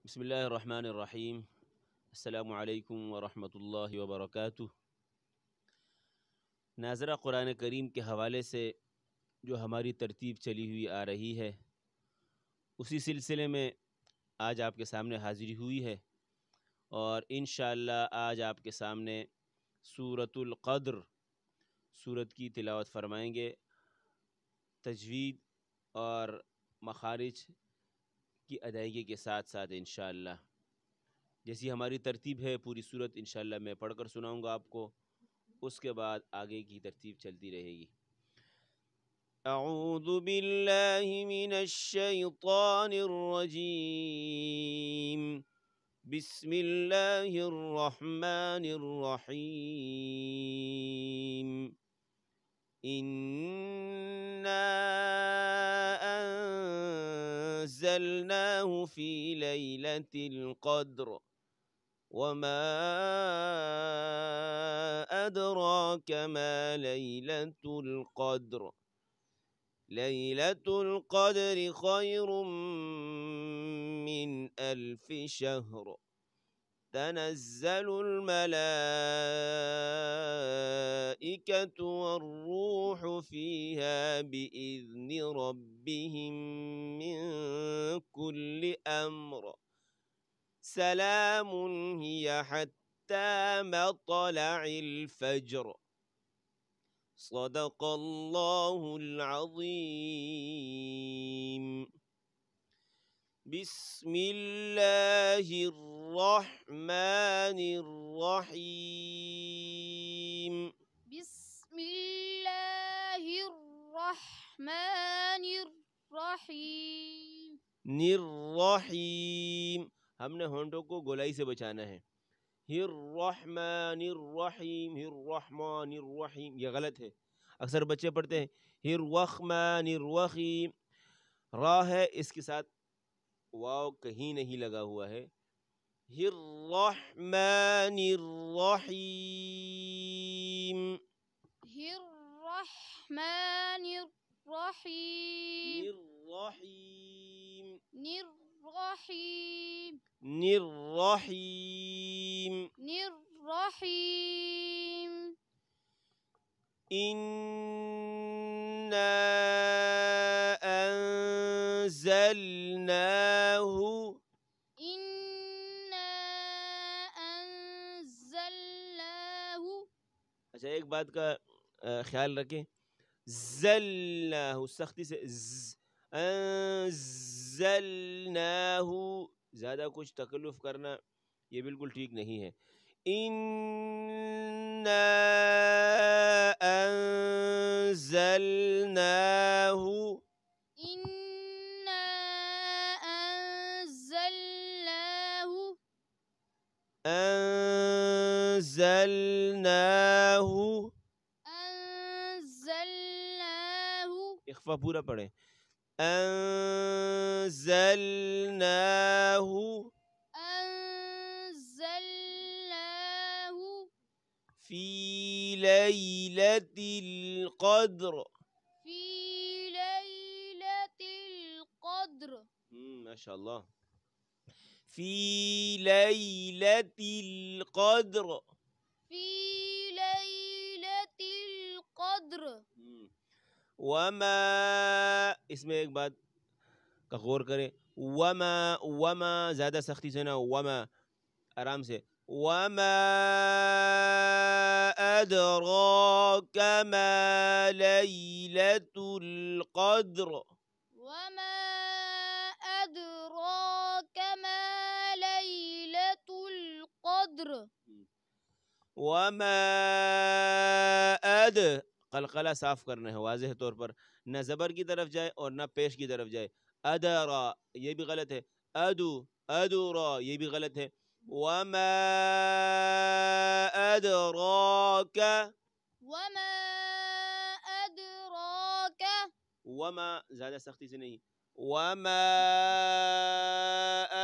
بسم اللہ الرحمن الرحیم۔ السلام علیکم ورحمۃ اللہ وبرکاتہ۔ ناظرہ، قرآن کریم کے حوالے سے جو ہماری ترتیب چلی ہوئی آ رہی ہے، اسی سلسلے میں آج آپ کے سامنے حاضری ہوئی ہے، اور انشاءاللہ آج آپ کے سامنے سورۃ القدر سورت کی تلاوت فرمائیں گے، تجوید اور مخارج کی ادائیگی کے ساتھ ساتھ انشاءاللہ۔ جیسی ہماری ترتیب ہے، پوری صورت انشاءاللہ میں پڑھ کر سناؤں گا آپ کو، اس کے بعد آگے کی ترتیب چلتی رہے گی۔ اعوذ باللہ من الشیطان الرجیم، بسم اللہ الرحمن الرحیم۔ انا انزلناه فی لیلۃ القدر وما أدراك ما ليلة القدر ليلة القدر خير من 1000 شهر تنزل الملائكة والروح فيها بإذن ربهم من كل أمر سلام هي حتى مطلع الفجر صدق اللہ العظیم۔ بسم اللہ الرحمن الرحیم۔ بسم اللہ الرحمن الرحیم۔ نررحیم، ہم نے ہونٹوں کو گولائی سے بچانا ہے۔ الرحمن الرحیم، الرحمن الرحیم، یہ غلط ہے، اکثر بچے پڑھتے ہیں الرحمن الرحیم، را ہے، اس کے ساتھ واو کہیں نہیں لگا ہوا ہے۔ الرحمن الرحیم، الرحمن الرحیم۔ الرحیم، الرحیم، الرحیم۔ الرحیم۔ إنا أنزلناه، انا انزلناه، اچھا ایک بات کا خیال رکھیں، زلناہ سختی سے انزلناہ، زیادہ کچھ تکلف کرنا یہ بالکل ٹھیک نہیں ہے۔ انا انزلناہ، انا انزلناه، انزلناہ، انزلناه، اخفا پورا پڑھیں، انزلناہ انزلناه فی لیلۃ القدر۔ فی لیلۃ القدر، ماشاء اللہ، فی لیلۃ القدر۔ فی لیلۃ القدر، وما، اس میں ایک بات کا غور کریں، وما زیادہ سختی سے نہ، وما آرام سے، وما ادراک ما لیلۃ القدر، وما ادراک ما لیلۃ القدر، وما قلقلہ صاف کرنا ہے واضح طور پر، نہ زبر کی طرف جائے اور نہ پیش کی طرف جائے۔ ادرا یہ بھی غلط ہے، ادورا یہ بھی غلط ہے۔ وما ادراک، وما ادراک، وما زیادہ سختی سے نہیں، وما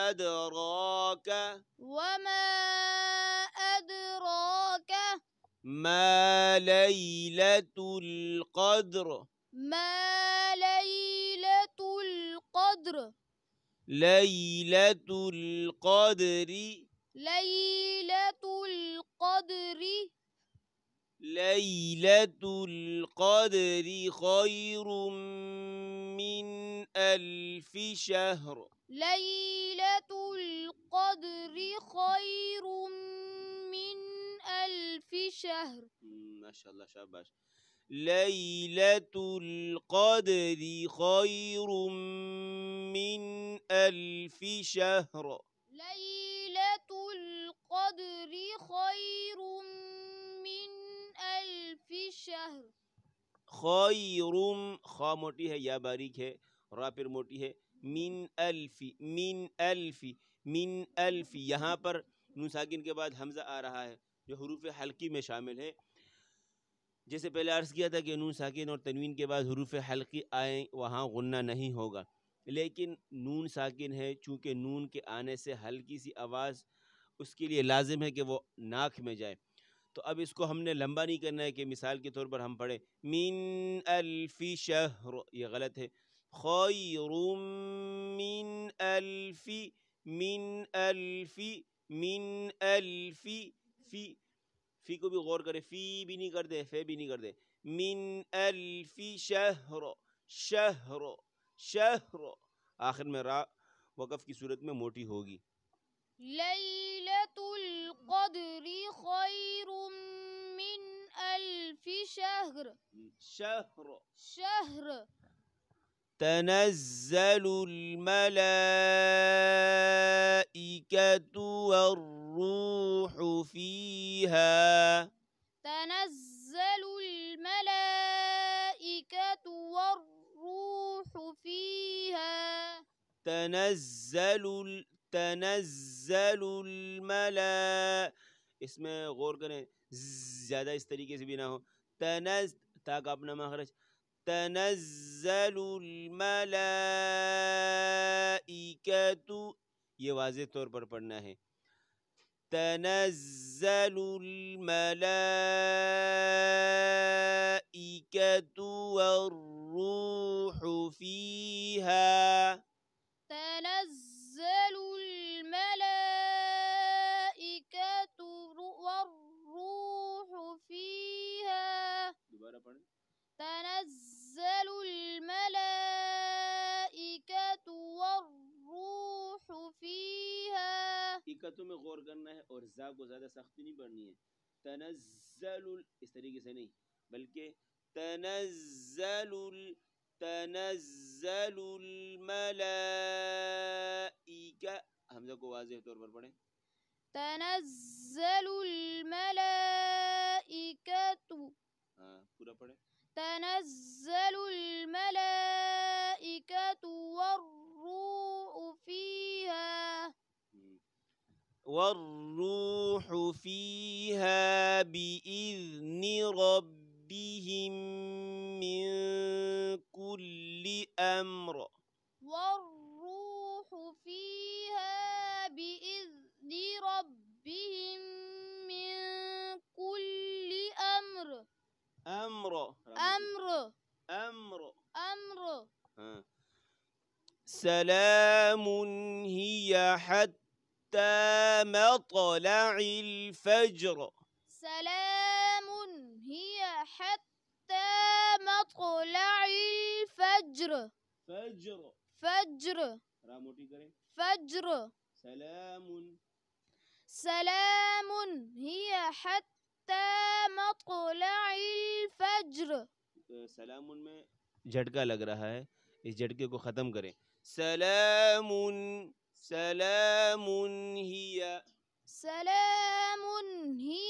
ادراک وما ادراک ما لیلۃ القدر، ما لیلۃ القدر، لیلۃ القدر لیلۃ القدر لیلۃ القدر خیر من الف شہر. لیلۃ القدر خیر من الف شہر. ماشاء اللہ، شاباش. لیلۃ القدر خیر من الف شہر. لیلۃ القدر خیر من الف شہر. خیر، خا موٹی ہے، یا باریک ہے، را پھر موٹی ہے. من الف، من الف، من الف. یہاں پر نون ساکن کے بعد حمزہ آ رہا ہے جو حروف حلقی میں شامل ہے. جیسے پہلے عرض کیا تھا کہ نون ساکن اور تنوین کے بعد حروف حلقی آئیں وہاں غنہ نہیں ہوگا، لیکن نون ساکن ہے، چونکہ نون کے آنے سے ہلکی سی آواز اس کے لیے لازم ہے کہ وہ ناک میں جائے. تو اب اس کو ہم نے لمبا نہیں کرنا ہے کہ مثال کے طور پر ہم پڑھیں من الف شہر، یہ غلط ہے. خیر من الف، من الف، من الف. فی کو بھی غور کرے، فی بھی نہیں کر دے، فے بھی نہیں کر دے. من الف شہر، شہر، شہر. آخر میں را وقف کی صورت میں موٹی ہوگی. لیلۃ القدر خیر من الف شہر. شہر. شہر. تنزل الملائکۃ والروح فیہا. تنزل الملائکۃ والروح فیہا. تنزل اس میں غور کریں، زیادہ اس طریقے سے بھی نہ ہو. تا کا اپنا مخرج. تنزل الملائکۃ، یہ واضح طور پر پڑھنا ہے. تنزل الملائکۃ والروح فیہا. تنزل الملائکۃ والروح فیہا. دوبارہ پڑھیں. تنزل الملائکۃ والروح فیہا. حقیقتوں میں غور کرنا ہے اور زا کو زیادہ سختی نہیں پڑھنی ہے. تنزل اس طریقے سے نہیں، بلکہ تنزل الملائکہ. حمزہ کو واضح طور پر پڑھیں. تنزل الملائکۃ. ہاں پورا پڑھیں. تنزل الملائکۃ والروح فیہا. والروح فیہا بإذن ربہم من کل امر. والروح فیہا بإذن ربہم من کل امر. امر، امر. امر. امر. ہاں. سلام ہی حتی مطلع الفجر. سلام ہی حتی مطلع الفجر. فجر. فجر. را موٹی کریں. فجر. سلام. سلام ہی حتی مطلع الفجر. سلام میں جھٹکا لگ رہا ہے، اس جھٹکے کو ختم کریں. سلام، سلام ہی. سلام ہی.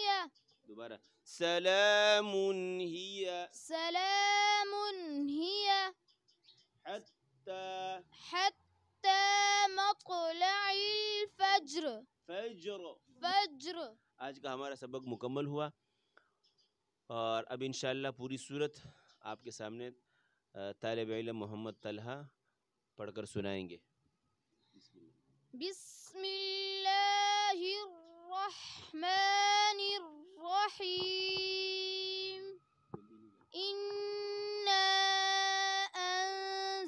دوبارہ. سلام ہی. سلام ہی. حتی. حتی مطلع الفجر. فجر. فجر. آج کا ہمارا سبق مکمل ہوا، اور اب انشاءاللہ پوری صورت آپ کے سامنے طالب علم محمد طلحہ پڑھ کر سنائیں گے. بسم اللہ الرحمن الرحیم. انا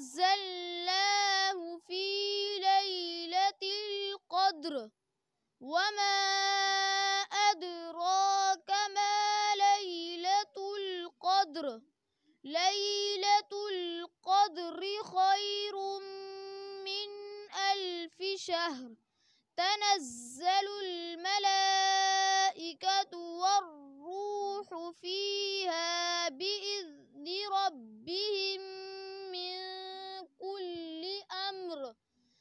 انزلناه في الفجر وما أدراك ما ليلة القدر ليلة القدر خير من 1000 شهر تنزل الملائكة والروح فيها بإذن ربهم من كل أمر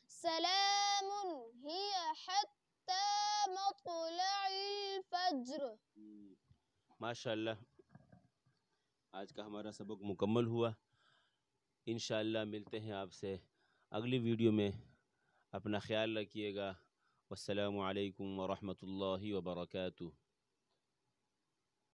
سلام هي حتى مطلع الفجر. ماشاءاللہ آج کا ہمارا سبق مکمل ہوا. انشاءاللہ ملتے ہیں آپ سے اگلی ویڈیو میں. اپنا خیال رکھیے گا. والسلام علیکم ورحمۃ اللہ وبرکاتہ.